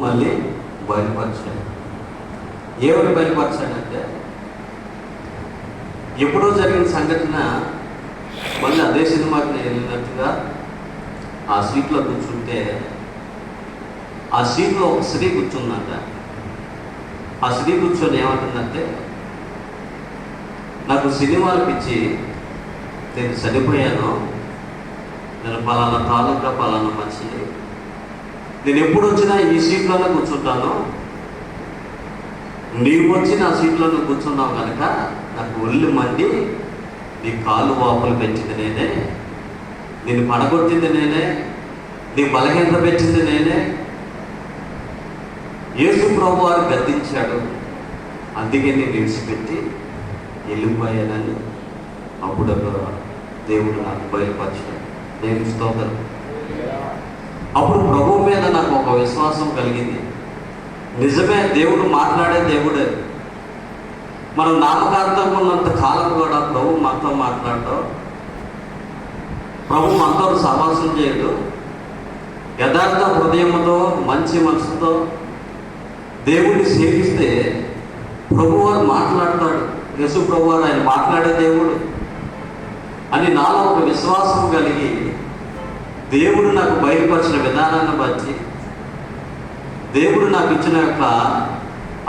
మళ్ళీ బయలుపరిచాడు. ఏమని బయలుపరిచాడంటే, ఎప్పుడో జరిగిన సంఘటన మళ్ళీ అదే సినిమాకి నేను వెళ్ళినట్టుగా ఆ సీట్లో కూర్చుంటే, ఆ సీట్లో ఒక స్త్రీ కూర్చుందంట. ఆ స్త్రీ కూర్చొని ఏమంటుందంటే, నాకు సినిమాలు పిచ్చి, నేను చనిపోయాను, నేను పలానా తాలూకా పలానా మనిషిని, నేను ఎప్పుడు వచ్చినా ఈ సీట్లోనే కూర్చుంటాను, నీవు వచ్చి నా సీట్లోనే కూర్చున్నావు కనుక నాకు ఒళ్ళు మండి నీ కాలు వాపులు పెట్టింది నేనే, నేను పడగొట్టింది నేనే, నీ బలహీనత పెట్టింది నేనే. యేసు ప్రభువు వారు గద్దించాడు, అందుకే నేను విడిచిపెట్టి వెళ్ళిపోయానని అప్పుడు దేవుడు నాకు బయలుపరిచాడు. దేవుని స్తోత్రం. అప్పుడు ప్రభువు మీద నాకు ఒక విశ్వాసం కలిగింది. నిజమే, దేవుడు మాట్లాడే దేవుడే. మనం నామకార్థం ఉన్నంత కాలం కూడా ప్రభు మనతో మాట్లాడటం, ప్రభు మనతో సహవాసం చేయడు. యథార్థ హృదయంతో మంచి మనసుతో దేవుడిని సేవిస్తే ప్రభువారు మాట్లాడతాడు. యేసు ప్రభువారు ఆయన మాట్లాడే దేవుడు అని నాలో ఒక విశ్వాసం కలిగి, దేవుడు నాకు బయలుపరిచిన విధానాన్ని బట్టి, దేవుడు నాకు ఇచ్చిన యొక్క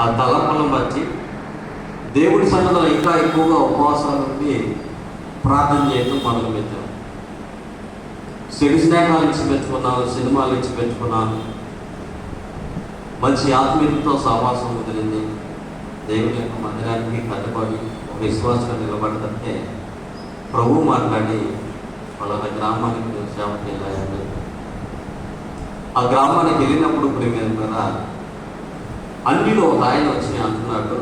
ఆ తలంపులను బట్టి, దేవుడి సన్నిధిలో ఇంకా ఎక్కువగా ఉపవాసాలు ఉండి ప్రార్థన చేయడం మొదలుపెట్టాను. సిరి స్నేహాలు ఇచ్చి పెట్టుకున్నాను, సినిమాలు ఇచ్చి పెట్టుకున్నాను, మంచి ఆత్మీయులతో సహవాసం కుదిరింది. దేవుని యొక్క మందిరానికి కట్టుబడి ఒక విశ్వాసంగా నిలబడదంటే ప్రభు మాట్లాడి వాళ్ళ గ్రామానికి సేవకి వెళ్ళాలి. ఆ గ్రామానికి వెళ్ళినప్పుడు ఇప్పుడు మీద అన్నిలో ఒక ఆయన వచ్చి అంటున్నాడు,